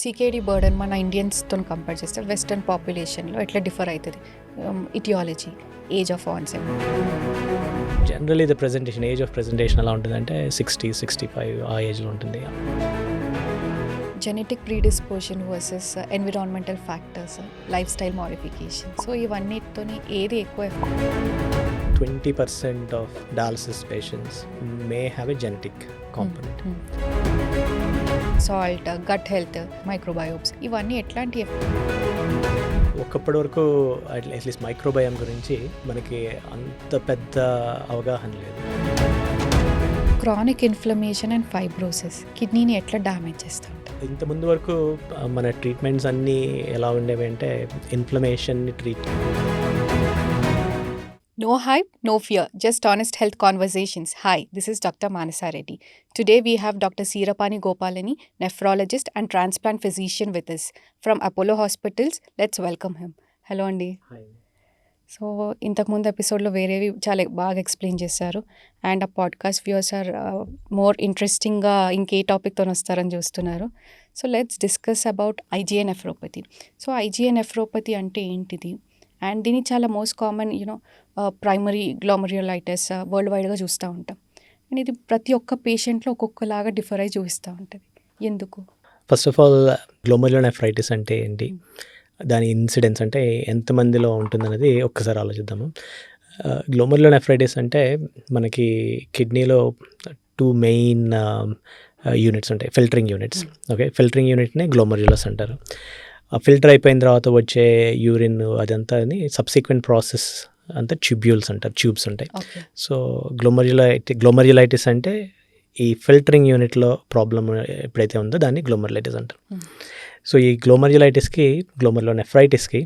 CKD burden మన ఇండియన్స్తో compare చేస్తే western పాపులేషన్లో ఎట్లా డిఫర్ అవుతుంది? Etiology, age of onset. Generally the presentation, age of presentation ఎలా ఉంటుందంటే 60-65 ఆ ఏజ్లో ఉంటుంది. Genetic predisposition versus environmental factors, life style modification, so ఇవన్నిటితో ఏది ఎక్కువ? 20% of dialysis patients may have a genetic component. Salt, gut health, microbiomes, ఇవన్నీ ఎట్లాంటి? ఒకప్పటి వరకు అట్లీస్ట్ మైక్రోబయోమ్ గురించి మనకి అంత పెద్ద అవగాహన లేదు. క్రానిక్ ఇన్ఫ్లమేషన్ అండ్ ఫైబ్రోసిస్ కిడ్నీని ఎట్లా డ్యామేజ్ చేస్తూ ఉంటాయి? ఇంతకుముందు వరకు మన ట్రీట్మెంట్స్ అన్నీ ఎలా ఉండేవి అంటే ఇన్ఫ్లమేషన్ని treat. No hype, no fear, just honest health conversations. Hi, this is Dr. Manasa Reddy. Today we have Dr. Seerapani Gopalani, nephrologist and transplant physician with us from Apollo Hospitals. Let's welcome him. Hello Andy. Hi. So ఇంతకుముందు ఎపిసోడ్లో వేరేవి చాలా బాగా explain చేశారు and ఆ podcast viewers are more ఇంట్రెస్టింగ్గా ఇంకే టాపిక్తో వస్తారని చూస్తున్నారు. So let's discuss about IGA nephropathy. So IgA nephropathy అంటే ఏంటిది? అండ్ దీన్ని చాలా మోస్ట్ కామన్ ప్రైమరీ గ్లోమర్యులైటిస్ వరల్డ్ వైడ్గా చూస్తూ ఉంటాం. అండ్ ఇది ప్రతి ఒక్క పేషెంట్లో ఒక్కొక్కలాగా డిఫర్ అయి చూపిస్తూ ఉంటుంది. ఎందుకు? ఫస్ట్ ఆఫ్ ఆల్ గ్లోమర్యులోనెఫ్రైటిస్ అంటే ఏంటి, దాని ఇన్సిడెన్స్ అంటే ఎంతమందిలో ఉంటుందనేది ఒక్కసారి ఆలోచిద్దాము. గ్లోమర్యులోనెఫ్రైటిస్ అంటే మనకి కిడ్నీలో 2 మెయిన్ యూనిట్స్ ఉంటాయి, ఫిల్టరింగ్ యూనిట్స్. ఓకే, ఫిల్టరింగ్ యూనిట్ని గ్లోమర్యులస్ అంటారు. ఆ ఫిల్టర్ అయిపోయిన తర్వాత వచ్చే యూరిన్ అదంతా సబ్సిక్వెంట్ ప్రాసెస్ అంతా ట్యూబ్యూల్స్ అంటారు, ట్యూబ్స్ ఉంటాయి. సో గ్లోమర్యులైటిస్ అంటే ఈ ఫిల్టరింగ్ యూనిట్లో ప్రాబ్లం ఎప్పుడైతే ఉందో దాన్ని గ్లోమర్యులైటిస్ అంటారు. సో ఈ గ్లోమర్యులోనెఫ్రైటిస్కి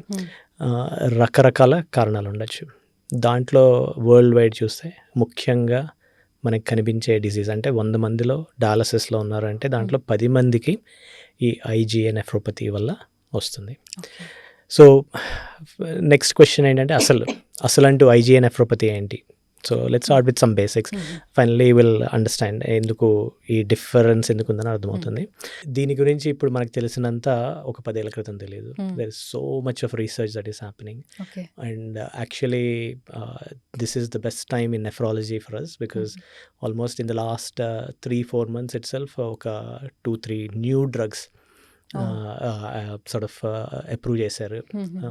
రకరకాల కారణాలు ఉండొచ్చు. దాంట్లో వరల్డ్ వైడ్ చూస్తే ముఖ్యంగా మనకి కనిపించే డిసీజ్ అంటే 100 మందిలో డయాలసిస్లో ఉన్నారంటే దాంట్లో 10 మందికి ఈ ఐజీఏ నెఫ్రోపతి వల్ల వస్తుంది. సో నెక్స్ట్ క్వశ్చన్ ఏంటంటే అసలు అంటూ ఐజీఏ నెఫ్రోపతి ఏంటి? So let's start with some basics. Finally will understand ఎందుకు ఈ డిఫరెన్స్ ఎందుకు ఉందని అర్థమవుతుంది. దీని గురించి ఇప్పుడు మనకు తెలిసినంత ఒక 10 ఏళ్ల క్రితం తెలియదు. There is so much of research that is happening and actually this is the best time in nephrology for us because almost in the last 3-4 months itself ఒక 2-3 న్యూ డ్రగ్స్ అప్రూవ్ చేశారు.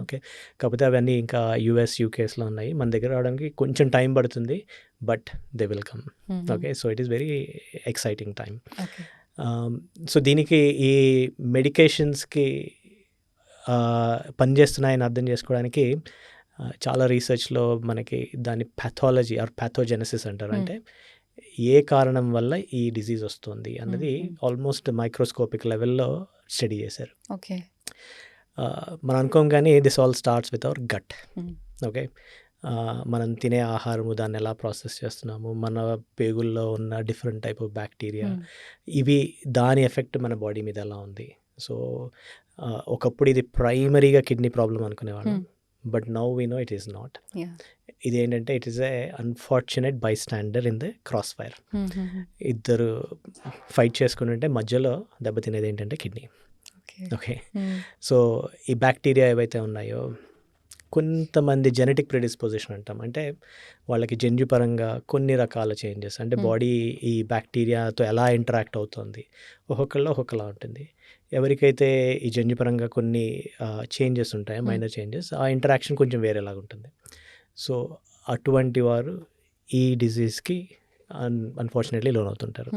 ఓకే, కాకపోతే అవన్నీ ఇంకా US, యూకేస్లో ఉన్నాయి. మన దగ్గర రావడానికి కొంచెం టైం పడుతుంది, but they will come. Okay, so it is very exciting time. So దీనికి ఈ మెడికేషన్స్కి పనిచేస్తున్నాయని అర్థం చేసుకోవడానికి చాలా రీసెర్చ్లో మనకి దాని ప్యాథాలజీ ఆర్ ప్యాథోజెనసిస్ అంటారు. అంటే ఏ కారణం వల్ల ఈ డిజీజ్ వస్తుంది అన్నది ఆల్మోస్ట్ మైక్రోస్కోపిక్ లెవెల్లో స్టడీ చేశారు. ఓకే, మనం అనుకోం కానీ this all starts with our gut. Okay, మనం తినే ఆహారము, దాన్ని ఎలా ప్రాసెస్ చేస్తున్నాము, మన పేగుల్లో ఉన్న డిఫరెంట్ టైప్ ఆఫ్ బ్యాక్టీరియా, ఇవి దాని ఎఫెక్ట్ మన బాడీ మీద ఎలా ఉంది. సో ఒకప్పుడు ఇది ప్రైమరీగా కిడ్నీ ప్రాబ్లం అనుకునేవాళ్ళం, but now we know it is not. ఇది ఏంటంటే it is a unfortunate bystander in the cross fire. ఇద్దరు ఫైట్ చేసుకుంటుంటే మధ్యలో దెబ్బతినేది ఏంటంటే కిడ్నీ. ఓకే, సో ఈ బ్యాక్టీరియా ఏవైతే ఉన్నాయో కొంతమంది జెనెటిక్ ప్రిడిస్పోజిషన్ అంటాం, అంటే వాళ్ళకి జన్యుపరంగా కొన్ని రకాల చేంజెస్, అంటే బాడీ ఈ బ్యాక్టీరియాతో ఎలా ఇంటరాక్ట్ అవుతుంది ఒక్కొక్కళ్ళలో ఒక్కొక్కలా ఉంటుంది. ఎవరికైతే ఈ జన్యుపరంగా కొన్ని చేంజెస్ ఉంటాయో, మైనర్ చేంజెస్, ఆ ఇంటరాక్షన్ కొంచెం వేరేలాగా ఉంటుంది. సో అటువంటి వారు ఈ డిజీజ్కి అన్ఫార్చునేట్లీ లోన్ అవుతుంటారు.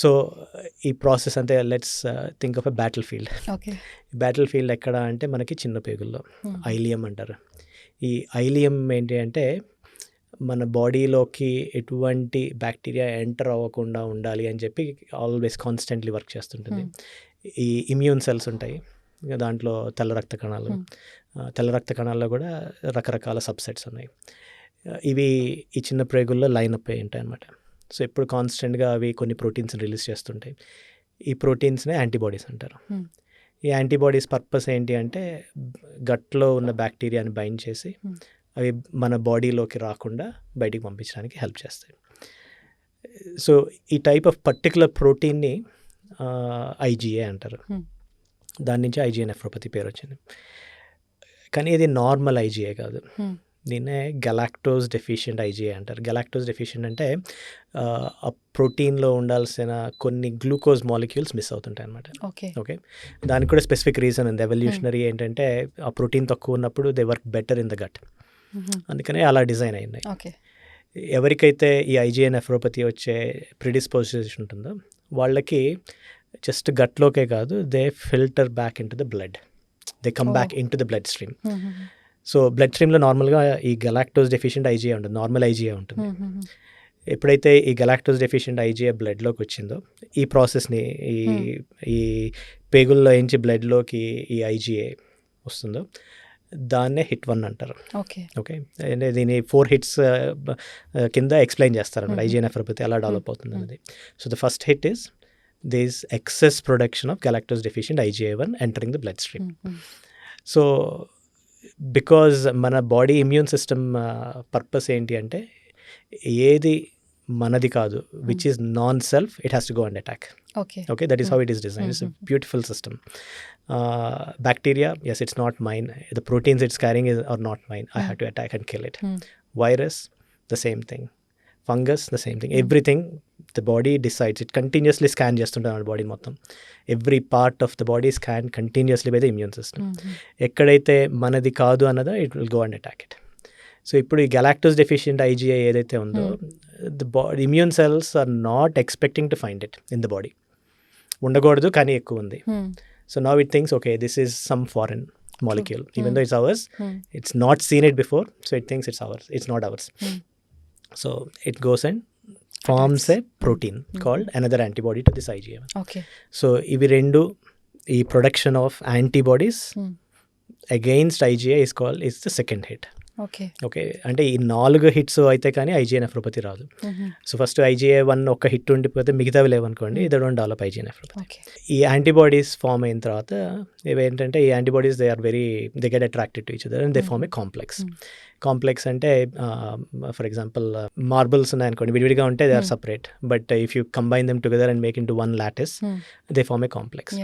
సో ఈ ప్రాసెస్ అంటే let's think of a battle field. Battle field ఎక్కడ అంటే మనకి చిన్న పేగుల్లో ఐలియం అంటారు. ఈ ఐలియం ఏంటి అంటే మన బాడీలోకి ఎటువంటి బ్యాక్టీరియా ఎంటర్ అవ్వకుండా ఉండాలి అని చెప్పి ఆల్వేస్ కాన్స్టెంట్లీ వర్క్ చేస్తుంటుంది. ఈ ఇమ్యూన్ సెల్స్ ఉంటాయి దాంట్లో, తెల్ల రక్త కణాల్లో కూడా రకరకాల సబ్సెట్స్ ఉన్నాయి. ఇవి ఈ చిన్న ప్రేగుల్లో లైనప్ అయి ఉంటాయి అన్నమాట. సో ఇప్పుడు కాన్స్టెంట్గా అవి కొన్ని ప్రోటీన్స్ రిలీజ్ చేస్తుంటాయి. ఈ ప్రోటీన్స్నే యాంటీబాడీస్ అంటారు. ఈ యాంటీబాడీస్ పర్పస్ ఏంటి అంటే గట్లో ఉన్న బ్యాక్టీరియాని బైండ్ చేసి అవి మన బాడీలోకి రాకుండా బయటికి పంపించడానికి హెల్ప్ చేస్తాయి. సో ఈ టైప్ ఆఫ్ పర్టికులర్ ప్రోటీన్ని ఐజీఏ అంటారు. దాని నుంచి ఐజీఏ నెఫ్రోపతి పేరు వచ్చింది. కానీ ఇది నార్మల్ ఐజీఏ కాదు, దీన్నే గెలాక్టోజ్ డెఫిషియెంట్ ఐజీఏ అంటారు. గెలాక్టోజ్ డెఫిషియెంట్ అంటే ఆ ప్రోటీన్లో ఉండాల్సిన కొన్ని గ్లూకోజ్ మాలిక్యూల్స్ మిస్ అవుతుంటాయి అనమాట. ఓకే, దానికి కూడా స్పెసిఫిక్ రీజన్ ఉంది. ఎవల్యూషనరీ ఏంటంటే ఆ ప్రోటీన్ తక్కువ ఉన్నప్పుడు they work better in the gut, అందుకనే అలా డిజైన్ అయింది. ఎవరికైతే ఈ ఐజీఏ నెఫ్రోపతి వచ్చే ప్రిడిస్పోజిషన్ ఉంటుందో వాళ్ళకి జస్ట్ గట్లోకే కాదు, they filter back into the blood, they come back into the blood stream. So blood స్ట్రీమ్లో నార్మల్గా ఈ గెలాక్టోజ్ డెఫిషియెంట్ ఐజీఏ ఉంటుంది, నార్మల్ ఐజీఏ ఉంటుంది. ఎప్పుడైతే ఈ గెలాక్టోజ్ డెఫిషియెంట్ ఐజీఏ బ్లడ్లోకి వచ్చిందో, ఈ ప్రాసెస్ని ఈ పేగుల్లో నుంచి బ్లడ్లోకి ఈ ఐజీఏ వస్తుందో దాన్నే హిట్ 1 అంటారు. ఓకే, అంటే దీని 4 హిట్స్ కింద ఎక్స్ప్లెయిన్ చేస్తారు అన్నమాట ఐజీఏ నెఫ్రోపతి ఎలా డెవలప్ అవుతుంది అనేది. So the first hit is this excess production of galactose deficient ఐజీఏ1 entering the blood stream. So because మన బాడీ ఇమ్యూన్ సిస్టమ్ పర్పస్ ఏంటి అంటే ఏది మనది కాదు, which is non self, it has to go and attack. Okay, that is how it is designed. It's a beautiful system. Bacteria, yes, it's not mine. The proteins it's carrying are not mine. I have to attack and kill it. Virus, the same thing. Fungus, the same thing. Everything the body decides. It continuously scan చేస్తుంటుంది మన body మొత్తం. Every part of the body is scanned continuously by the immune system. ఎక్కడైతే మనది కాదు అన్నదో it will go and attack it. So ఇప్పుడు ఈ galactose deficient IgA ఏదైతే ఉందో, the body immune cells are not expecting to find it in the body. ఉండకూడదు కానీ ఎక్కువ ఉంది. So now it thinks okay this is some foreign molecule, even though it's ours, it's not seen it before, so it thinks it's ours, it's not ours. So it goes and forms a protein called another antibody to this IgA. So ఇవి రెండు, ఈ production of antibodies against IgA is the second hit. Okay, అంటే ఈ 4 hits అయితే కానీ IgA nephropathy రాదు. So first ఐజీఏ1 ఒక హిట్ ఉండిపోతే మిగతావి లేవనుకోండి, ఇది డోంట్ డెవలప్ ఐజీఏ నెఫ్రోపతి. ఈ యాంటీబాడీస్ ఫామ్ అయిన తర్వాత ఇవేంటంటే ఈ antibodies they get attracted to each other and they form a complex. Complex అంటే ఫర్ ఎగ్జాంపుల్ మార్బుల్స్ ఉన్నాయనుకోండి, విడివిడిగా ఉంటే they are separate, but if you combine them together and make in to 1 lattice, they form a complex.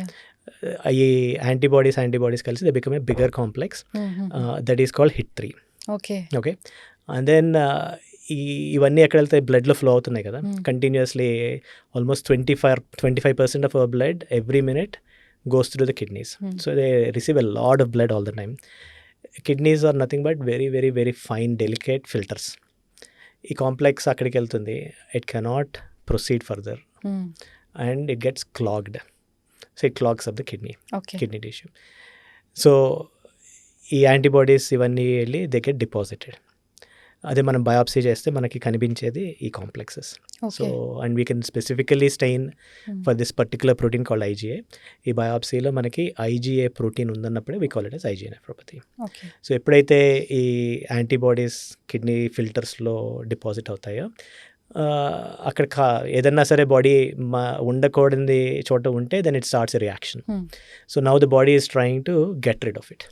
ఈ antibodies కలిసి they become a bigger complex, that is called hit 3. Okay, and then ఇవన్నీ ఎక్కడ వెళ్తాయి, బ్లడ్లో flow అవుతున్నాయి కదా continuously. Almost 25% of our blood every minute goes through the kidneys. So they receive a lot of blood all the time. Kidneys are nothing but very very very fine delicate filters. ఈ complex అక్కడికి వెళ్తుంది, it cannot proceed further and it gets clogged. So it క్లాగ్స్ up the kidney tissue. So ఈ antibodies ఇవన్నీ వెళ్ళి they get deposited. అదే మనం biopsy చేస్తే మనకి కనిపించేది ఈ complexes. So and we can specifically stain for this particular protein called IgA. ఈ బయాప్సీలో మనకి ఐజీఏ ప్రోటీన్ ఉందన్నప్పుడే we call it as IgA nephropathy. So ఎప్పుడైతే ఈ యాంటీబాడీస్ కిడ్నీ ఫిల్టర్స్లో డిపాజిట్ అవుతాయో, అక్కడ ఏదన్నా సరే బాడీ ఉండకూడని చోట ఉంటే then it starts a reaction. So now the body is trying to get rid of it.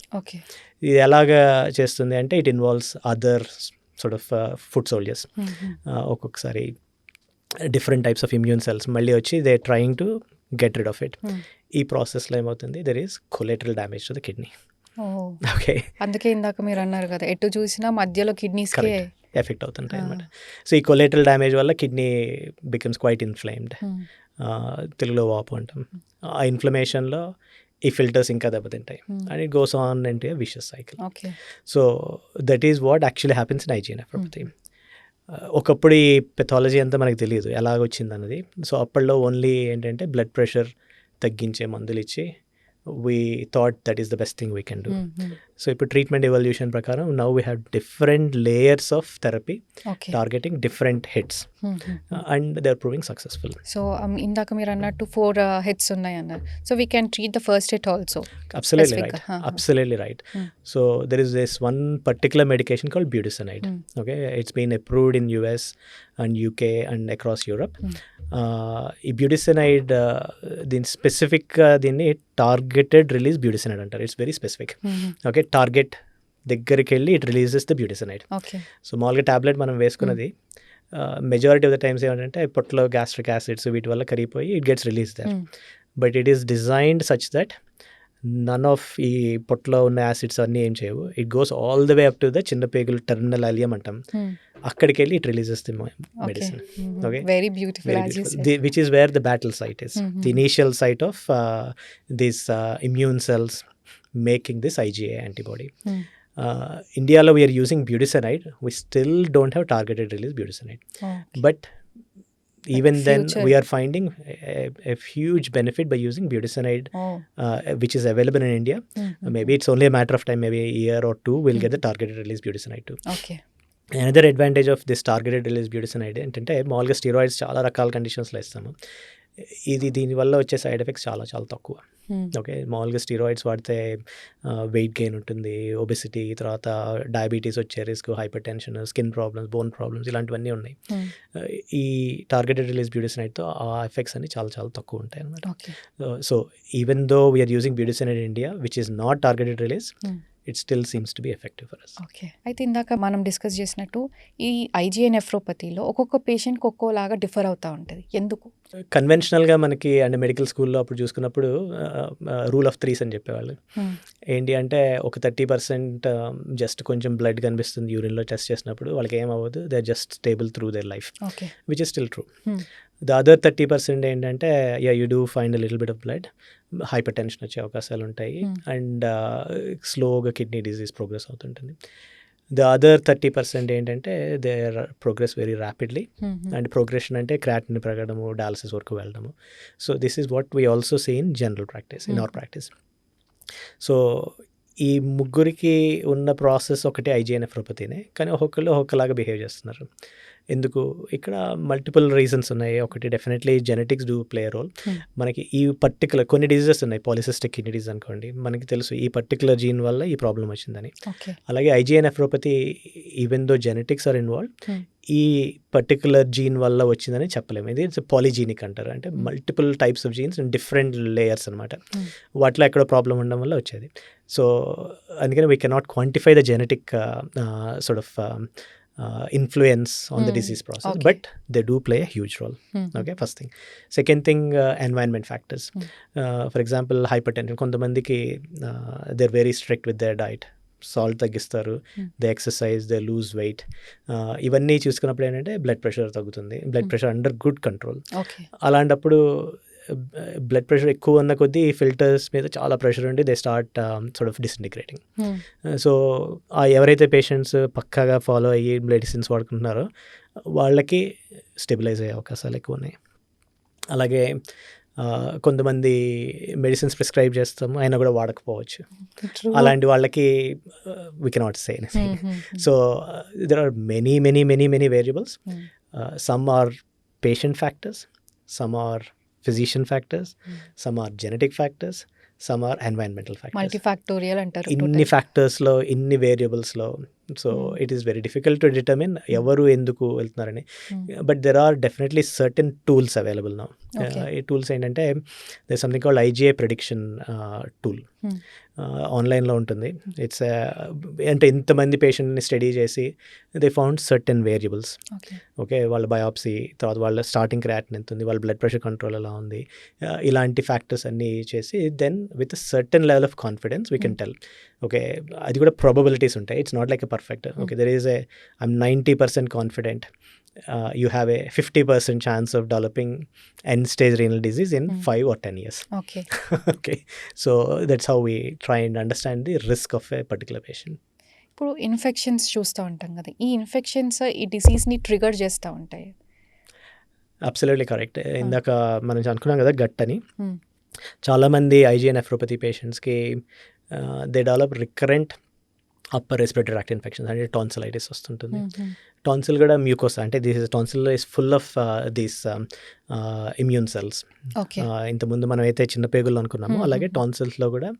ఇది ఎలాగా చేస్తుంది అంటే it involves other sort of foot soldiers. ఒక్కొక్కసారి different types of immune cells మళ్ళీ వచ్చి they trying to get rid of it. ఈ ప్రాసెస్లో ఏమవుతుంది, there is collateral damage to the kidney. Okay, అందుకే ఇందాక మీరు అన్నారు కదా ఎటు చూసినా మధ్యలో కిడ్నీస్కి ఎఫెక్ట్ అవుతుంటాయి అనమాట. సో ఈ కొలేటరల్ డ్యామేజ్ వల్ల కిడ్నీ బికమ్స్ క్వైట్ ఇన్ఫ్లేమ్డ్, తెలుగులో వాపు అంటాం. ఆ ఇన్ఫ్లమేషన్లో ఈ ఫిల్టర్స్ ఇంకా దెబ్బతింటాయి and it goes on into a vicious cycle. So that is what actually happens in IgA nephropathy. ఒకప్పుడు ఈ పెథాలజీ అంతా మనకు తెలియదు ఎలాగొచ్చింది అన్నది. సో అప్పట్లో ఓన్లీ ఏంటంటే బ్లడ్ ప్రెషర్ తగ్గించే మందులు ఇచ్చి we thought that is the best thing we can do. So ఇప్పుడు ట్రీట్మెంట్ ఎవల్యూషన్ ప్రకారం now we have different layers of therapy targeting different hits and they are proving successful. So ఇందాక మీరు అన్నట్టు 4 hits ఉన్నాయి అన్నారు. So we can treat the first hit also. Absolutely right. Absolutely right. So there is this one particular medication called budesonide. Okay, it's been approved in US and UK and across Europe. ఈ బ్యూడిసనైడ్ దీని స్పెసిఫిక్గా దీన్ని targeted release బ్యూడిసనైడ్ అంటారు. It's very specific. Okay, target దగ్గరికి వెళ్ళి it releases the బ్యూడిసనైడ్. So మామూలుగా tablet మనం వేసుకున్నది మెజారిటీ ఆఫ్ ద టైమ్స్ ఏమంటే పొట్టలో గ్యాస్ట్రిక్ యాసిడ్స్ వీటి వల్ల కరిగిపోయి it gets release there. But it is designed such that none of ఈ పొట్టలో ఉన్న యాసిడ్స్ అన్నీ ఏం చేయవు. It goes all the way up to the చిన్న పేగులు టెర్మినల్ అలియం అంటాం. అక్కడికి వెళ్ళి it releases the medicine. Okay, very beautiful as you said. Which is where the battle site is, the initial site of these immune cells making this IgA antibody. ఇండియాలో we're using బ్యూటిసనైడ్. We still don't have targeted release budesonide, but even then we are finding a huge benefit by using budesonide, which is available in India. Maybe it's only a matter of time, maybe a year or two we'll get the targeted release budesonide too. Okay. Another advantage of this targeted release budesonide ఏంటంటే మామూలుగా steroids చాలా రకాల కండిషన్స్లో ఇస్తాము. దీనివల్ల వచ్చే side effects చాలా చాలా తక్కువ. ఓకే, మామూలుగా స్టీరాయిడ్స్ వాడితే వెయిట్ గెయిన్ ఉంటుంది, ఒబెసిటీ, తర్వాత డయాబెటీస్ వచ్చే risk, hyper tension, skin problems, bone problems, ఇలాంటివన్నీ ఉన్నాయి. ఈ టార్గెటెడ్ రిలీజ్ బ్యూటిసనైడ్తో ఆ ఎఫెక్ట్స్ అన్ని చాలా చాలా తక్కువ ఉంటాయి అన్నమాట. So even though we're using budesonide in India which is not targeted release, it still seems to be effective for us. Okay, అయితే ఇందాక మనం డిస్కస్ చేసినట్టు ఈ IgA నెఫ్రోపతిలో ఒక్కొక్క పేషెంట్కి ఒక్కోలాగా డిఫర్ అవుతూ ఉంటుంది. ఎందుకు? కన్వెన్షనల్గా మనకి అంటే మెడికల్ స్కూల్లో అప్పుడు చూసుకున్నప్పుడు రూల్ ఆఫ్ త్రీస్ అని చెప్పేవాళ్ళు. ఏంటి అంటే ఒక 30% జస్ట్ కొంచెం బ్లడ్ కనిపిస్తుంది యూరిన్లో టెస్ట్ చేసినప్పుడు, వాళ్ళకి ఏం అవ్వదు, they are just stable through their life, which is still true. The other 30% ఏంటంటే you do find a little bit of blood, hypertension వచ్చే అవకాశాలు ఉంటాయి, అండ్ స్లోగా కిడ్నీ డిజీజ్ ప్రోగ్రెస్ అవుతుంటుంది. ద అదర్ 30% ఏంటంటే they are progress very rapidly, and progression అంటే creatinine పెరగడము, dialysis వరకు వెళ్ళడము. So this is what we also see in general practice, in our practice. So ఈ ముగ్గురికి ఉన్న ప్రాసెస్ ఒకటే IgA నెఫ్రోపతినే, కానీ ఒక్కొక్కరు ఒక్కొక్కలాగా బిహేవ్ చేస్తున్నారు. ఎందుకు? ఇక్కడ మల్టిపుల్ రీజన్స్ ఉన్నాయి. ఒకటి definitely genetics do play role. మనకి ఈ పర్టికులర్ కొన్ని డిజీజెస్ ఉన్నాయి, పాలిసిస్టిక్ కిడ్నీ డిజీజ్ అనుకోండి, మనకి తెలుసు ఈ పర్టికులర్ జీన్ వల్ల ఈ ప్రాబ్లం వచ్చిందని. అలాగే IgA nephropathy even though genetics are involve, ఈ పర్టికులర్ జీన్ వల్ల వచ్చిందని చెప్పలేము. ఇది ఇట్స్ పాలిజీనిక్ అంటారు, అంటే multiple types of genes and different layers అనమాట. వాటిలో ఎక్కడో ప్రాబ్లం ఉండడం వల్ల వచ్చేది. సో అందుకని we cannot quantify the genetic sort of influence on the disease process, but they do play a huge role. Okay, first thing. Second thing, environment factors. For example, hypertension. కొంతమందికి they're very strict with their diet, salt తగ్గిస్తారు, they exercise, they lose weight. ఇవన్నీ చూసుకున్నప్పుడు ఏంటంటే blood pressure తగ్గుతుంది, blood pressure under good control. అలాంటప్పుడు blood pressure ఎక్కువ ఉన్న కొద్దీ ఫిల్టర్స్ మీద చాలా ప్రెషర్ ఉండి they start sort of disintegrating. So ఎవరైతే పేషెంట్స్ పక్కాగా ఫాలో అయ్యి మెడిసిన్స్ వాడుకుంటున్నారో వాళ్ళకి స్టెబిలైజ్ అయ్యే అవకాశాలు ఎక్కువ ఉన్నాయి. అలాగే కొంతమంది మెడిసిన్స్ ప్రిస్క్రైబ్ చేస్తాము, అయినా కూడా వాడకపోవచ్చు. అలాంటి వాళ్ళకి we cannot say anything. So there are many many many many variables. Some are patient factors, some are physician factors, some are genetic factors, some are environmental factors. Multifactorial అంటారు. ఇన్ని ఫ్యాక్టర్స్లో, ఇన్ని వేరియబుల్స్లో, so it is very difficult to determine ఎవరు ఎందుకు వెళ్తున్నారని. But there are definitely certain tools available now. ఈ tools ఏంటంటే there something called IgA prediction tool. ఆన్లైన్లో ఉంటుంది. ఇట్స్ అంటే ఇంతమంది పేషెంట్ని స్టడీ చేసి they found certain variables. Okay, వాళ్ళ బయాప్సీ, తర్వాత వాళ్ళ స్టార్టింగ్ క్రియాటిన్ ఎంత ఉంది, వాళ్ళ బ్లడ్ ప్రెషర్ కంట్రోల్ ఎలా ఉంది, ఇలాంటి ఫ్యాక్టర్స్ అన్నీ చేసి then with certain level of confidence we can tell. Okay, అది కూడా ప్రాబబిలిటీస్ ఉంటాయి. It's not like a perfect. Okay, there is I'm 90% confident. You have a 50% chance of developing end-stage renal disease in 5 or 10 years. Okay. Okay. So that's how we try and understand the risk of a particular patient. ఇప్పుడు infections చూస్తూ ఉంటాం కదా, ఈ infections ఈ డిసీజ్ని trigger చేస్తూ ఉంటాయి. Absolutely correct. ఇందాక మనం అనుకున్నాం కదా గట్ అని. చాలామంది IgA నెఫ్రోపతి పేషెంట్స్కి they develop recurrent upper respiratory tract infections, అంటే టాన్సిలైటిస్ వస్తుంటుంది. టాన్సిల్ కూడా మ్యూకోసా, అంటే this tonsil is full of these immune cells. ఇంతకుముందు మనం అయితే చిన్న పేగుల్లో అనుకున్నామో అలాగే టాన్సిల్స్లో కూడా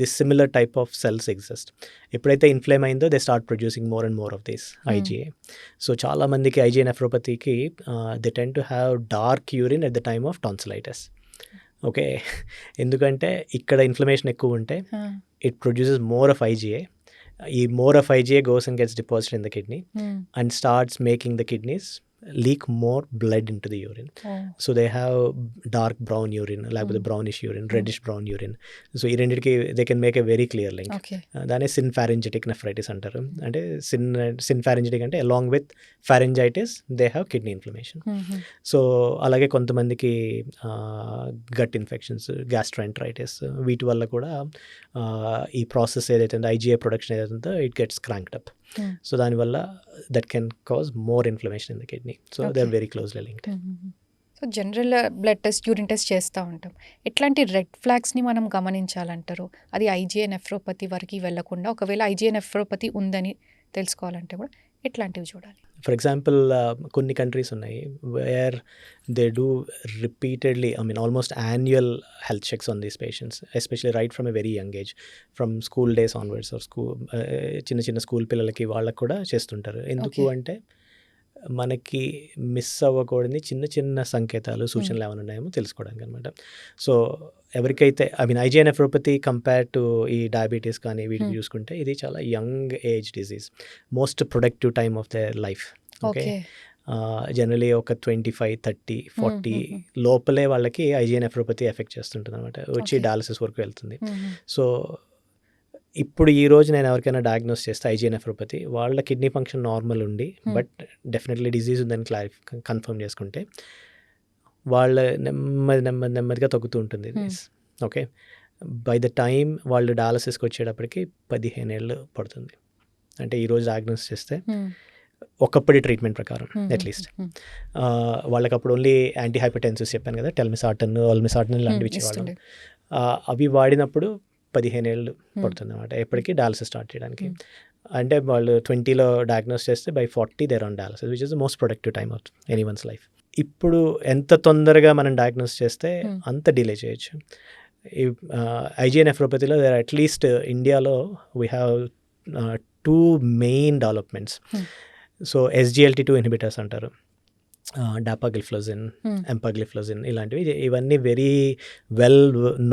this similar type of cells exist. ఎప్పుడైతే ఇన్ఫ్లేమ్ అయిందో they start producing more and more of this IgA. So చాలామందికి IgA నెఫ్రోపతికి they tend to have dark urine at the time of tonsillitis. Okay, ఎందుకంటే ఇక్కడ ఇన్ఫ్లమేషన్ ఎక్కువ ఉంటే it produces more of IgA. ఈ more of IgA goes and gets deposited in the kidney and starts making the kidneys leak more blood into the urine. Oh. So they have dark brown urine, లేకపోతే brownish urine, reddish brown urine. So ఈ రెండింటికి they can make a very clear link. Okay. దాన్ని synpharyngitic nephritis అంటారు. అంటే synpharyngitic అంటే along with pharyngitis they have kidney inflammation. So అలాగే కొంతమందికి gut infections, గ్యాస్ట్రైంటరైటిస్, వీటి వల్ల కూడా ఈ ప్రాసెస్ ఏదైతే ఐజీఏ ప్రొడక్షన్ ఏదైతే it gets cranked up. So దానివల్ల that can cause more inflammation in the kidney. So they are very closely linked. So general blood test, urine test చేస్తూ ఉంటాం. ఎట్లాంటి రెడ్ ఫ్లాగ్స్ని మనం గమనించాలంటారు? అది ఐజీఏ నెఫ్రోపతి వరకు వెళ్లకుండా ఒకవేళ ఐజీఏ నెఫ్రోపతి ఉందని తెలుసుకోవాలంటే కూడా ఎట్లాంటివి చూడాలి? ఫర్ ఎగ్జాంపుల్ కొన్ని కంట్రీస్ ఉన్నాయి where they do repeatedly almost annual health checks on these patients, especially right from a very young age, from school days onwards or చిన్న చిన్న స్కూల్ పిల్లలకి వాళ్ళకి కూడా చేస్తుంటారు. ఎందుకు అంటే మనకి మిస్ అవ్వకూడని చిన్న చిన్న సంకేతాలు, సూచనలు ఏమైనా ఉన్నాయేమో తెలుసుకోవడానికి అనమాట. సో ఎవరికైతే ఐజీఏ నెఫ్రోపతి కంపేర్ టు ఈ డయాబెటీస్ కానీ వీటికి చూసుకుంటే ఇది చాలా young age disease, most productive time of their life. Okay, generally ఒక 25, 30, 40 లోపలే వాళ్ళకి ఐజీఏ నెఫ్రోపతి ఎఫెక్ట్ చేస్తుంటుంది అనమాట, వచ్చి డయాలసిస్ వరకు వెళ్తుంది. సో ఇప్పుడు ఈ రోజు నేను ఎవరికైనా డయాగ్నోస్ చేస్తే ఐజీఏ నెఫ్రోపతి, వాళ్ళ కిడ్నీ ఫంక్షన్ నార్మల్ ఉండి బట్ డెఫినెట్లీ డిజీజ్ ఉందని కన్ఫర్మ్ చేసుకుంటే వాళ్ళ నెమ్మదిగా తగ్గుతూ ఉంటుంది. ఓకే, బై ద టైం వాళ్ళు డయాలసిస్కి వచ్చేటప్పటికి 15 ఏళ్ళు పడుతుంది. అంటే ఈరోజు డయాగ్నోస్ చేస్తే ఒకప్పటి ట్రీట్మెంట్ ప్రకారం అట్లీస్ట్ వాళ్ళకి అప్పుడు ఓన్లీ యాంటీ హైపర్టెన్సివ్స్ చెప్పాను కదా, టెల్మిసార్టన్, ఆల్మిసార్టన్ ఇలాంటివి ఇచ్చేవాళ్ళం. అవి వాడినప్పుడు 15 ఏళ్ళు పడుతుంది అనమాట ఎప్పటికీ డయాలసిస్ స్టార్ట్ చేయడానికి. అంటే వాళ్ళు 20లో డయాగ్నోస్ చేస్తే by 40 they're on dialysis, which is the most productive time of anyone's life. ఇప్పుడు ఎంత తొందరగా మనం డయాగ్నోస్ చేస్తే అంత డిలే చేయొచ్చు. ఈ ఐజీఏ నెఫ్రోపతిలో దేర్ అట్లీస్ట్ ఇండియాలో we have 2 main developments. So SGLT2 inhibitors అంటారు, డాపాగ్లిఫ్లోజిన్, ఎంపాగ్లిఫ్లోజిన్, ఇలాంటివి. ఇవన్నీ very well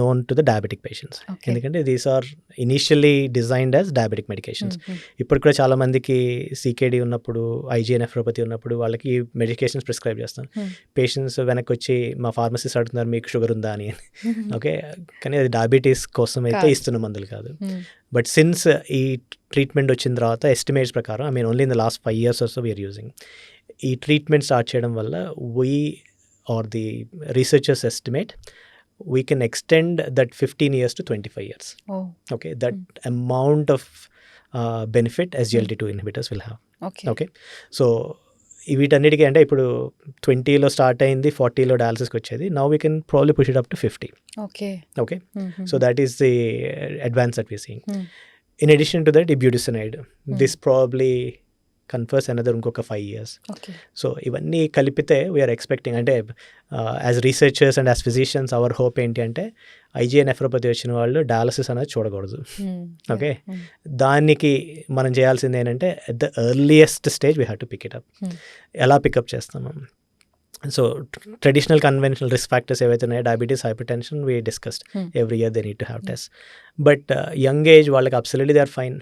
known to the diabetic patients, ఎందుకంటే these are initially designed as diabetic medications. ఇప్పుడు కూడా చాలామందికి CKD ఉన్నప్పుడు, ఐజీఏ నెఫ్రోపతి ఉన్నప్పుడు వాళ్ళకి మెడికేషన్స్ ప్రిస్క్రైబ్ చేస్తాం. పేషెంట్స్ వెనక్కి వచ్చి మా ఫార్మసిస్ట్ అడుగుతున్నారు మీకు షుగర్ ఉందా అని. ఓకే, కానీ అది డయాబెటీస్ కోసం అయితే ఇస్తున్న మందులు కాదు. బట్ సిన్స్ ఈ ట్రీట్మెంట్ వచ్చిన తర్వాత ఎస్టిమేట్స్ ప్రకారం only in the last 5 years are so we are using, ఈ ట్రీట్మెంట్ స్టార్ట్ చేయడం వల్ల we are the researchers estimate we can extend that 15 years to 25 years. Okay, that amount of benefit SGLT2 inhibitors will have. Okay, so వీటన్నిటికీ అంటే ఇప్పుడు 20లో start అయింది, 40లో డయాలసిస్కి వచ్చేది. Now we can probably push it up to 50. Okay, so that is the advance that we are seeing. In addition to that ఈ బ్యూటిసనైడ్, this probably confers another ఇంకొక 5 years. సో ఇవన్నీ కలిపితే వీఆర్ ఎక్స్పెక్టింగ్, అంటే as researchers and as physicians hour hope ఏంటి అంటే IGA nephropathy వచ్చిన వాళ్ళు dialysis అనేది చూడకూడదు. ఓకే, దానికి మనం చేయాల్సింది ఏంటంటే at the earliest stage we have to pick it up. ఎలా పికప్ చేస్తాము? So traditional conventional risk factors ఏవైతే ఉన్నాయో, diabetes, hypertension, we discussed every year they need to have test. But young age వాళ్ళకి absolutely they are fine,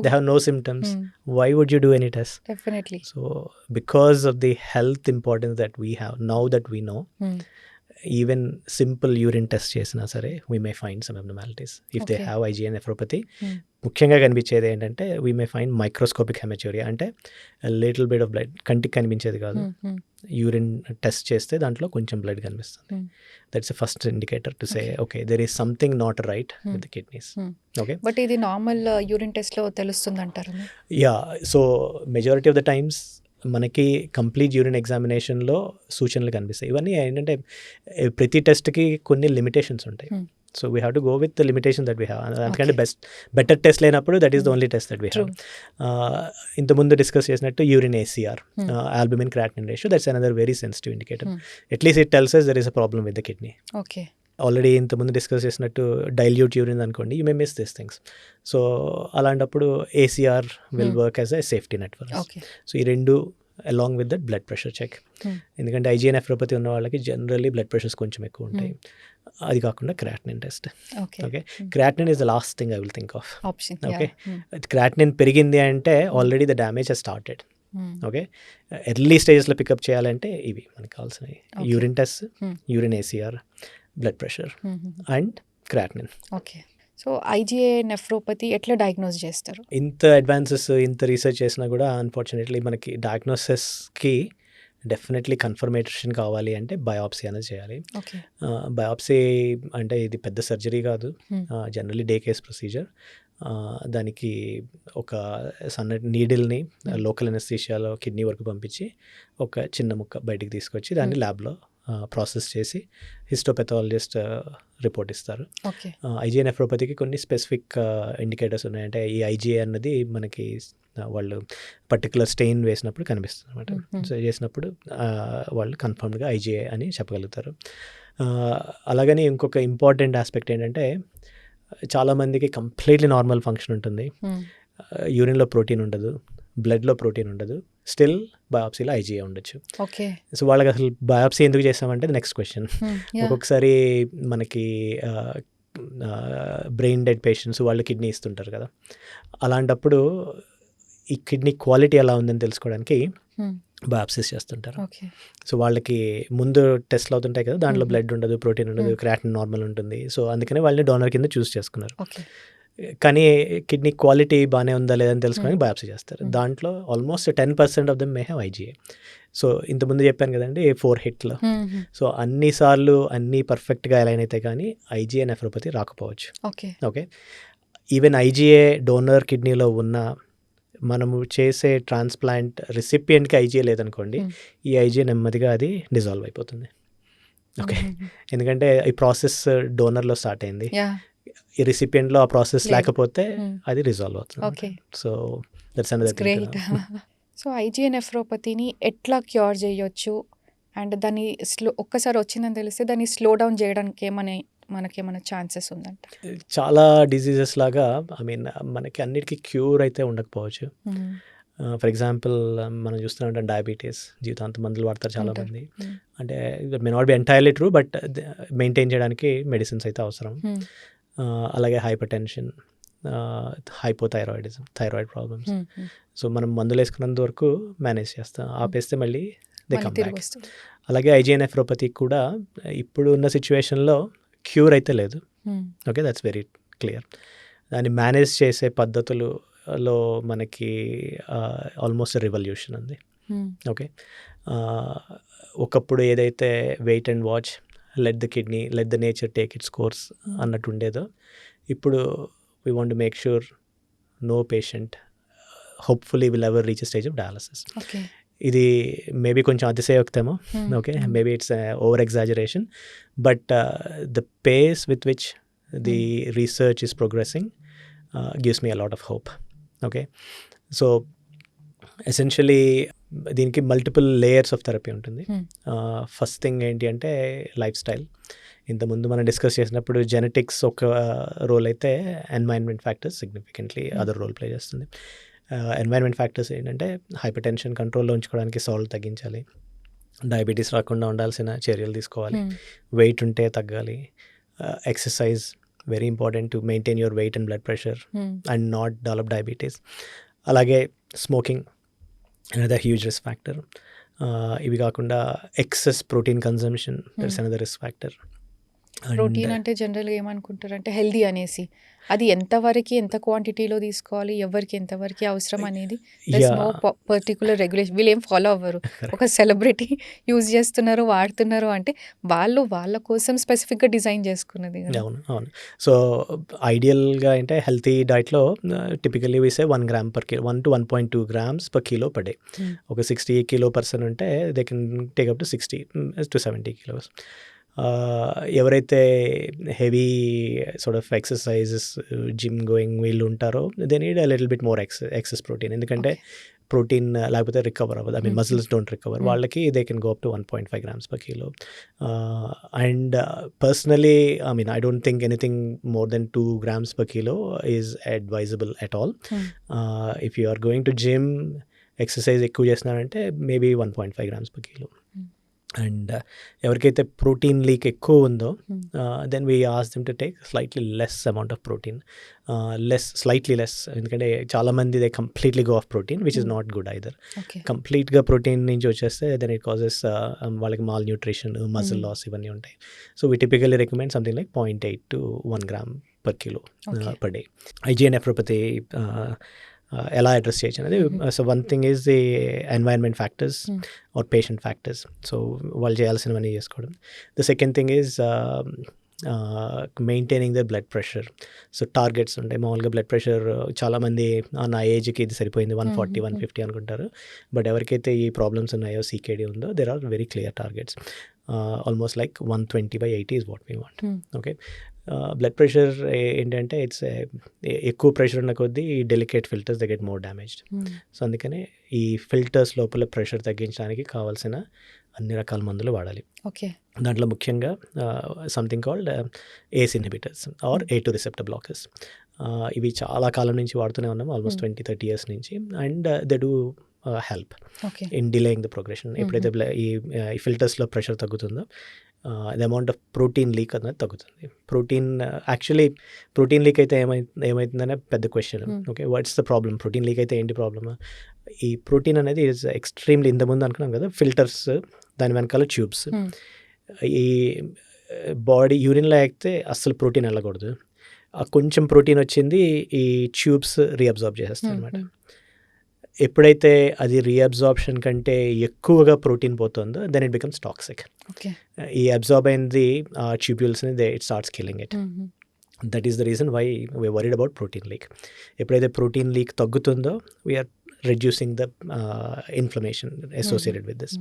they have no symptoms. Why would you do any test? Definitely. So because of the health importance that we have now that we know, even simple urine test చేసినా సరే we may find some abnormalities if they have IGA nephropathy. ముఖ్యంగా కనిపించేది ఏంటంటే we may find microscopic హెమచురియా, అంటే little bit of blood, కంటికి కనిపించేది కాదు. Urine test చేస్తే దాంట్లో కొంచెం బ్లడ్ కనిపిస్తుంది. That's the first indicator to say okay there is something not right with the kidneys. Okay, but ఇది నార్మల్ యూరిన్ టెస్ట్లో తెలుస్తుంది అంటారు? Yeah, so majority of the times మనకి కంప్లీట్ యూరిన్ ఎగ్జామినేషన్లో సూచనలు కనిపిస్తాయి. ఇవన్నీ ఏంటంటే ప్రతి టెస్ట్కి కొన్ని లిమిటేషన్స్ ఉంటాయి. So we have to go with the limitation that we have. అందుకంటే బెటర్ టెస్ట్ లేనప్పుడు that is the only test that we have. ఇంతకుముందు డిస్కస్ చేసినట్టు urine ACR, albumin creatinine ratio, that's another very sensitive indicator. At least it tells us there is a problem with the kidney. Okay, already ఇంతకుముందు discuss చేసినట్టు dilute urine అనుకోండి, you may miss this things. So అలాంటప్పుడు ACR will work as a safety net for us. So ఈ రెండు along with that blood pressure check, ఎందుకంటే IgA nephropathy ఉన్న వాళ్ళకి generally blood pressures కొంచెం ఎక్కువ ఉంటాయి. అది కాకుండా creatinine test. Okay, creatinine is the last thing I will think of. Okay, creatinine పెరిగింది అంటే already the damage has started. Okay, early స్టేజెస్లో పికప్ చేయాలంటే ఇవి మనకు కావాల్సినవి: Okay. Urine test, Hmm. Urine ACR, blood pressure and creatinine. Okay. So IgA nephropathy ఎట్లా diagnose చేస్తారు? ఇంత అడ్వాన్సెస్, ఇంత రీసెర్చ్ చేసినా కూడా అన్ఫార్చునేట్లీ మనకి డయాగ్నోసిస్కి డెఫినెట్లీ కన్ఫర్మేషన్ కావాలి అంటే బయాప్సీ అనేది చేయాలి. ఓకే. బయాప్సీ అంటే ఇది పెద్ద సర్జరీ కాదు, జనరలీ డే కేస్ ప్రొసీజర్. దానికి ఒక సన్నటి నీడిల్ని లోకల్ ఎనస్థీషియాలో కిడ్నీ వరకు పంపించి ఒక చిన్న ముక్క బయటికి తీసుకొచ్చి దాన్ని ల్యాబ్లో ప్రాసెస్ చేసి హిస్టోపెథాలజిస్ట్ రిపోర్ట్ ఇస్తారు. ఓకే. ఐజీఏ నెఫ్రోపతికి కొన్ని స్పెసిఫిక్ ఇండికేటర్స్ ఉన్నాయి. అంటే ఈ ఐజీఏ అన్నది మనకి వాళ్ళు పర్టికులర్ స్టెయిన్ వేసినప్పుడు కనిపిస్తుంది అనమాట. సో చేసినప్పుడు వాళ్ళు కన్ఫర్మ్డ్గా ఐజీఏ అని చెప్పగలుగుతారు. అలాగని ఇంకొక ఇంపార్టెంట్ ఆస్పెక్ట్ ఏంటంటే చాలామందికి కంప్లీట్లీ నార్మల్ ఫంక్షన్ ఉంటుంది, యూరిన్లో ప్రోటీన్ ఉండదు, బ్లడ్లో ప్రోటీన్ ఉండదు, స్టిల్ బయాప్సీలో ఐజీఏ ఉండొచ్చు. ఓకే. సో వాళ్ళకి అసలు బయాప్సీ ఎందుకు చేస్తామంటే నెక్స్ట్ క్వశ్చన్. ఒక్కొక్కసారి మనకి బ్రెయిన్ డెడ్ పేషెంట్స్ వాళ్ళు కిడ్నీ ఇస్తుంటారు కదా, అలాంటప్పుడు ఈ కిడ్నీ క్వాలిటీ ఎలా ఉందని తెలుసుకోవడానికి బయాప్సీస్ చేస్తుంటారు. ఓకే. సో వాళ్ళకి ముందు టెస్ట్లు అవుతుంటాయి కదా, దాంట్లో బ్లడ్ ఉండదు, ప్రోటీన్ ఉండదు, క్రాటిన్ నార్మల్ ఉంటుంది. సో అందుకనే వాళ్ళని డోనర్ కింద చూస్ చేసుకున్నారు. ఓకే. కానీ కిడ్నీ క్వాలిటీ బాగానే ఉందా లేదని తెలుసుకోవడానికి బయాప్సీ చేస్తారు. దాంట్లో almost 10% of them may have IGA. So ఇంతకుముందు చెప్పాను కదండి 4 హిట్లు. సో అన్నిసార్లు అన్నీ పర్ఫెక్ట్గా అలైన్ అయితే కానీ ఐజీఏ నెఫ్రోపతి రాకపోవచ్చు. Okay. Okay, even IGA donor కిడ్నీలో ఉన్న మనము చేసే ట్రాన్స్ప్లాంట్ రిసిపియంట్కి ఐజీఏ లేదనుకోండి, ఈ ఐజీఏ నెమ్మదిగా అది డిజాల్వ్ అయిపోతుంది. ఓకే, ఎందుకంటే ఈ ప్రాసెస్ డోనర్లో స్టార్ట్ అయింది, ఈ రిసిపియంట్లో ఆ ప్రాసెస్ లేకపోతే అది రిజాల్వ్ అవుతుంది. Okay. So that's another great. So IgA నెఫ్రోపతిని ఎట్లా క్యూర్ చేయొచ్చు అండ్ దాన్ని ఒక్కసారి వచ్చిందని తెలిస్తే దాన్ని స్లో డౌన్ చేయడానికి మనకేమైనా ఛాన్సెస్ ఉందంట? చాలా డిజీజెస్ లాగా మనకి అన్నిటికీ క్యూర్ అయితే ఉండకపోవచ్చు. ఫర్ ఎగ్జాంపుల్ మనం చూస్తున్నాం డయాబెటీస్, జీవితాంతం మందులు వాడతారు చాలామంది. అంటే may not be entirely true, but maintain చేయడానికి మెడిసిన్స్ అయితే అవసరం. అలాగే hypertension, hypothyroidism, thyroid problems. So మనం మందులు వేసుకున్నంత వరకు మేనేజ్ చేస్తాం, ఆపేస్తే మళ్ళీ దే కమ్ బ్యాక్. అలాగే ఐజీఏ నెఫ్రోపతి కూడా ఇప్పుడు ఉన్న సిచ్యువేషన్లో క్యూర్ అయితే లేదు. Okay, that's very clear. దాన్ని మేనేజ్ చేసే పద్ధతులలో మనకి ఆల్మోస్ట్ రివల్యూషన్ ఉంది. ఓకే, ఒకప్పుడు ఏదైతే wait and watch, let the kidney, let the nature take its course అన్నట్టు ఉండేదో, ఇప్పుడు we want to make sure no patient hopefully will ever reach stage of dialysis. ఇది మేబీ కొంచెం అతిశయోక్తేమో, okay, maybe it's over exaggeration, but the pace with which the research is progressing gives me a lot of hope. Okay, so essentially దీనికి multiple layers of therapy ఉంటుంది. First thing ఏంటి అంటే life style. ఇంతకుముందు మనం discuss చేసినప్పుడు genetics ఒక role అయితే environment factors significantly other role play చేస్తుంది. ఎన్వైరన్మెంట్ ఫ్యాక్టర్స్ ఏంటంటే హైపర్ టెన్షన్ కంట్రోల్లో ఉంచుకోవడానికి సాల్ట్ తగ్గించాలి, డయాబెటీస్ రాకుండా ఉండాల్సిన చర్యలు తీసుకోవాలి, వెయిట్ ఉంటే తగ్గాలి, exercise very important to maintain your weight and blood pressure and not develop diabetes. అలాగే smoking another huge risk factor. ఇవి కాకుండా excess protein consumption that's another risk factor. Protein అంటే జనరల్గా ఏమనుకుంటారు అంటే హెల్దీ అనేసి, అది ఎంతవరకు ఎంత క్వాంటిటీలో తీసుకోవాలి, ఎవరికి ఎంతవరకు అవసరం అనేది నో పర్టికులర్ రెగ్యులేషన్. వీళ్ళు ఏం ఫాలో అవ్వరు. ఒక సెలబ్రిటీ యూజ్ చేస్తున్నారు, వాడుతున్నారు అంటే వాళ్ళు వాళ్ళ కోసం స్పెసిఫిక్గా డిజైన్ చేసుకున్నది. అవును అవును. సో ఐడియల్గా అంటే హెల్తీ డైట్లో typically we see 1 gram per kilo, 1 to 1.2 grams per kilo per day. ఒక 60 kilo పర్సన్ ఉంటే they can take up to 60 to 70 kilos. ఎవరైతే heavy sort of exercises, gym going వీళ్ళు ఉంటారో they need a little bit more excess protein. ఎందుకంటే protein లేకపోతే recover అవ్వదు, muscles don't recover. వాళ్ళకి they can go up to 1.5 grams per kilo. And personally I don't think anything more than 2 grams per kilo is advisable at all. If you are going to gym, exercise ఎక్కువ చేస్తున్నారంటే maybe 1.5 grams per kilo. And ఎవరికైతే protein leak ఎక్కువ ఉందో Hmm. Then we ask them to take slightly less amount of protein, slightly less, ఎందుకంటే చాలామంది they completely go off protein which is not good either. Okay. కంప్లీట్గా protein నుంచి వచ్చేస్తే then it causes వాళ్ళకి malnutrition, muscle loss ఇవన్నీ ఉంటాయి. So we typically recommend something like 0.8 to 1 gram per kilo Okay. per day. IgA nephropathy ఎలా address చేయొచ్చు అనేది, so one thing is the environment factors or patient factors. So వాళ్ళు చేయాల్సినవన్నీ చేసుకోవడం. The second thing is maintaining the blood pressure. So targets ఉంటాయి మామూలుగా. Blood pressure చాలామంది నా ఏజ్కి ఇది సరిపోయింది 140 150 అనుకుంటారు. బట్ ఎవరికైతే ఈ ప్రాబ్లమ్స్ ఉన్నాయో, సీకేడీ ఉందో, there are very clear targets. Almost like 120/80 is what we want. Okay, blood pressure ఏంటంటే ఇట్స్ ఎక్కువ ప్రెషర్ ఉన్న కొద్దీ ఈ delicate filters they get more damaged. So అందుకనే ఈ ఫిల్టర్స్ లోపల ప్రెషర్ తగ్గించడానికి కావాల్సిన అన్ని రకాల మందులు వాడాలి. Okay. దాంట్లో ముఖ్యంగా something called ACE inhibitors or A2 receptor blockers. ఇవి చాలా కాలం నుంచి వాడుతూనే ఉన్నాము, ఆల్మోస్ట్ 20-30 years నుంచి. And they do help Okay. In delaying the progression. ఎప్పుడైతే ఈ ఫిల్టర్స్లో ప్రెషర్ తగ్గుతుందో the amount of protein leak అనేది తగ్గుతుంది. ప్రోటీన్ లీక్ అయితే ఏమవుతుందనే పెద్ద question. Okay, what's the problem? Protein leak అయితే ఏంటి ప్రాబ్లమ్? ఈ ప్రోటీన్ అనేది ఈజ్ ఎక్స్ట్రీమ్లీ, ఇంతకుముందు అనుకున్నాం కదా, ఫిల్టర్స్, దాని వెనకాల ట్యూబ్స్. ఈ బాడీ యూరిన్లో ఎక్కితే అస్సలు ప్రోటీన్ వెళ్ళకూడదు. కొంచెం ప్రోటీన్ వచ్చింది, ఈ ట్యూబ్స్ రీఅబ్జార్బ్ చేసేస్తాయి అనమాట. ఎప్పుడైతే అది రీఅబ్జార్ప్షన్ కంటే ఎక్కువగా ప్రోటీన్ పోతుందో then it becomes toxic. Okay. ఈ అబ్జార్బ్ అయింది ఆ ట్యూబ్యూల్స్ని, it starts killing it. That is the reason why we're worried about protein leak. ఎప్పుడైతే ప్రోటీన్ లీక్ తగ్గుతుందో we're reducing the inflammation associated with this.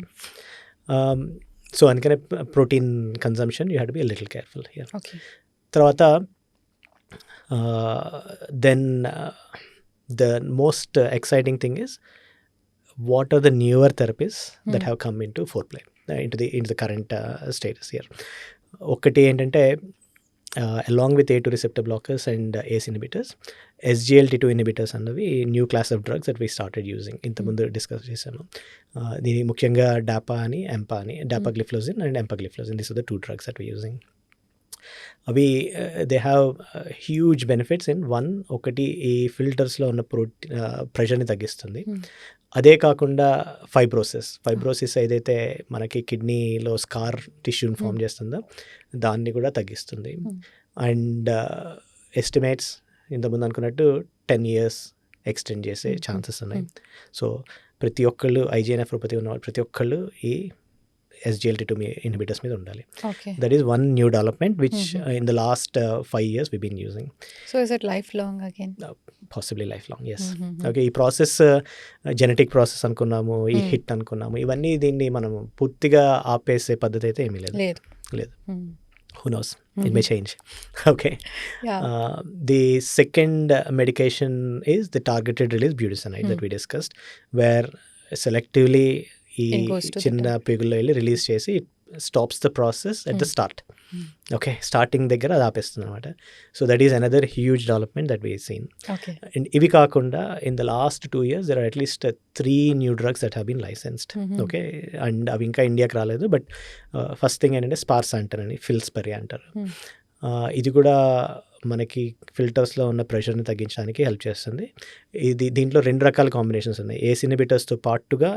So అందుకనే protein consumption you have to be little careful here. Okay. తర్వాత then the most exciting thing is what are the newer therapies that have come into foreplay, into the current status here. ఒకటి ఏంటంటే along with A2 receptor blockers and ACE inhibitors, SGLT2 inhibitors అన్నవి new class of drugs that we started using. ఇంతకుముందు discuss చేశాను. దీని ముఖ్యంగా dapagliflozin and empagliflozin. These are the two drugs that we're using. అవి they have huge benefits in ఒకటి ఈ ఫిల్టర్స్లో ఉన్న ప్రెషర్ని తగ్గిస్తుంది. అదే కాకుండా ఫైబ్రోసిస్ ఏదైతే మనకి కిడ్నీలో స్కార్ టిష్యూని ఫామ్ చేస్తుందో దాన్ని కూడా తగ్గిస్తుంది. అండ్ ఎస్టిమేట్స్ ఇంతకుముందు అనుకున్నట్టు 10 years ఎక్స్టెండ్ చేసే ఛాన్సెస్ ఉన్నాయి. సో ప్రతి ఒక్కళ్ళు IgA nephropathy ఉన్నవాళ్ళు ప్రతి ఒక్కళ్ళు ఈ SGLT2 inhibitors మీద ఉండాలి. Okay. That is one new development which in the last 5 years we've been using. So is it lifelong again? Possibly lifelong, yes. Okay, ఈ ప్రాసెస్ జెనెటిక్ ప్రాసెస్ అనుకున్నాము, ఈ హిట్ అనుకున్నాము, ఇవన్నీ దీన్ని మనం పూర్తిగా ఆపేసే పద్ధతి అయితే ఏమీ లేదు. Who knows? It may change. Okay. Yeah. The second medication is the targeted release budesonide that we discussed, where selectively ఈ చిన్న పేగుల్లో వెళ్ళి రిలీజ్ చేసి stops the process at the start. Okay, starting దగ్గర అది ఆపేస్తుంది అనమాట. So that is another huge development that we seen. And ఇవి కాకుండా in the last 2 years there are at least 3 new drugs that have been licensed. Okay, and అవి ఇంకా ఇండియాకి రాలేదు. But first thing ఏంటంటే స్పార్సాంటన్ అని, ఫిల్స్పరీ అంటారు. ఇది కూడా మనకి ఫిల్టర్స్లో ఉన్న ప్రెషర్ని తగ్గించడానికి హెల్ప్ చేస్తుంది. దీంట్లో 2 రకాల కాంబినేషన్స్ ఉన్నాయి. ఏస్ ఇన్హిబిటర్స్తో పాటుగా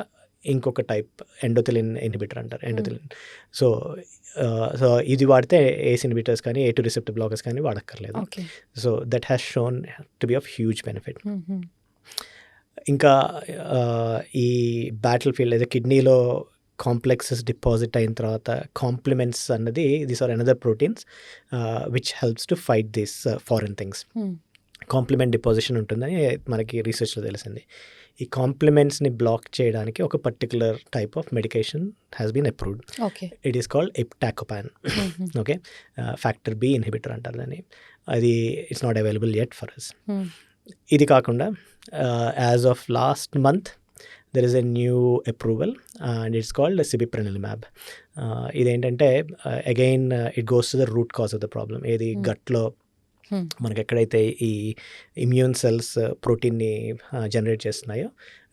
ఇంకొక టైప్ ఎండోథెలిన్ ఇన్హిబిటర్ అంటారు, ఎండోథెలిన్. సో ఇది వాడితే ఏస్ ఇన్హిబిటర్స్ కానీ A2 రిసెప్టర్ బ్లాకర్స్ కానీ వాడక్కర్లేదు. So that has shown to be of huge benefit. ఇంకా ఈ బ్యాటిల్ ఫీల్డ్ అయితే కిడ్నీలో కాంప్లెక్సెస్ డిపాజిట్ అయిన తర్వాత కాంప్లిమెంట్స్ అన్నది, these are another proteins which helps to fight these foreign things. Complement deposition ఉంటుందని మనకి రీసెర్చ్లో తెలిసింది. ఈ కాంప్లిమెంట్స్ని బ్లాక్ చేయడానికి ఒక particular type of medication has been approved. It is called iptacopan. Okay, factor B inhibitor అంటారు దాన్ని. అది it's not available yet for us. ఇది కాకుండా as of last month there is a new approval and it's called sibeprenlimab. ఇదేంటంటే again it goes to the root cause of the problem. ఏది గట్లో మనకి ఎక్కడైతే ఈ ఇమ్యూన్ సెల్స్ ప్రోటీన్ని generate చేస్తున్నాయో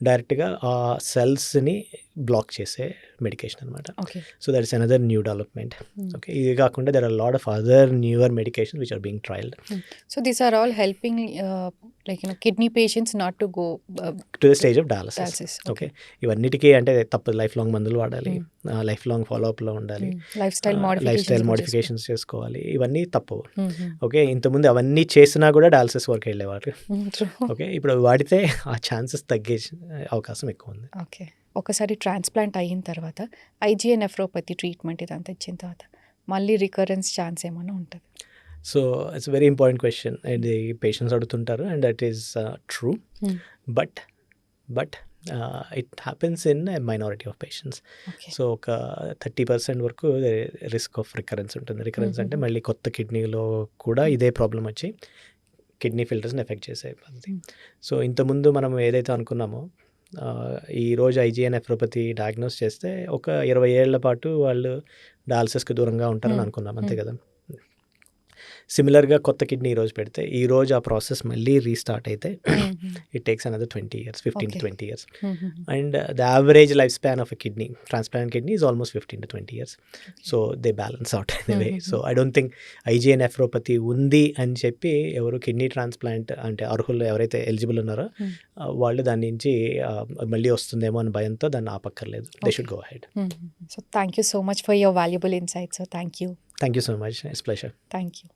డైరెక్ట్గా ఆ సెల్స్ని బ్లాక్ చేసే మెడికేషన్ అనమాట. Okay. So that is another new development. Okay, ఇది కాకుండా there are lot of other newer medication which are being trialled so these are all helping like kidney patients not to go to the stage of dialysis. Dialysis. Okay, ఇవన్నిటికీ అంటే తప్పదు, life long మందులు వాడాలి, life long ఫాలోఅప్లో ఉండాలి, life style life style modifications చేసుకోవాలి, ఇవన్నీ తప్పవు. Okay, ఇంతకుముందు అవన్నీ చేసినా కూడా డయాలసిస్ వరకు వెళ్ళేవారు. ఓకే, ఇప్పుడు వాడితే ఆ ఛాన్సెస్ తగ్గే అవకాశం ఎక్కువ ఉంది. ఓకే. ఒకసారి ట్రాన్స్ప్లాంట్ అయిన తర్వాత ఐజీఏ నెఫ్రోపతి ట్రీట్మెంట్ ఇదంతా ఇచ్చిన తర్వాత మళ్ళీ రికరెన్స్ ఛాన్స్ ఏమైనా ఉంటుంది? So it's very important question. ఇది పేషెంట్స్ అడుగుతుంటారు and that is true, but it happens in minority of patients. So ఒక 30% వరకు రిస్క్ ఆఫ్ రికరెన్స్ ఉంటుంది. రికరెన్స్ అంటే మళ్ళీ కొత్త కిడ్నీలో కూడా ఇదే ప్రాబ్లం వచ్చి కిడ్నీ ఫిల్టర్స్ని ఎఫెక్ట్ చేసే పద్ధతి. సో ఇంతకుముందు మనం ఏదైతే అనుకున్నామో ఈరోజు ఐజీఏ నెఫ్రోపతి డయాగ్నోస్ చేస్తే ఒక 20 ఏళ్ల పాటు వాళ్ళు డయాలసిస్కి దూరంగా ఉంటారని అనుకున్నాం, అంతే కదా. సిమిలర్గా కొత్త కిడ్నీ ఈరోజు పెడితే ఈరోజు ఆ ప్రాసెస్ మళ్ళీ రీస్టార్ట్ అయితే it takes another 20 years, 15 to 20 years. And the average life span of a kidney, transplant kidney is almost 15 to 20 years. So they balance out in way. So I don't think IGA nephropathy ఉంది అని చెప్పి ఎవరు kidney transplant అంటే అర్హులు ఎవరైతే eligible ఉన్నారో వాళ్ళు దాని నుంచి మళ్ళీ వస్తుందేమో అని భయంతో దాన్ని ఆపక్కర్లేదు. They should go ahead. So thank you so much for your valuable insights. So thank you. Thank you so much. It's a pleasure. Thank you.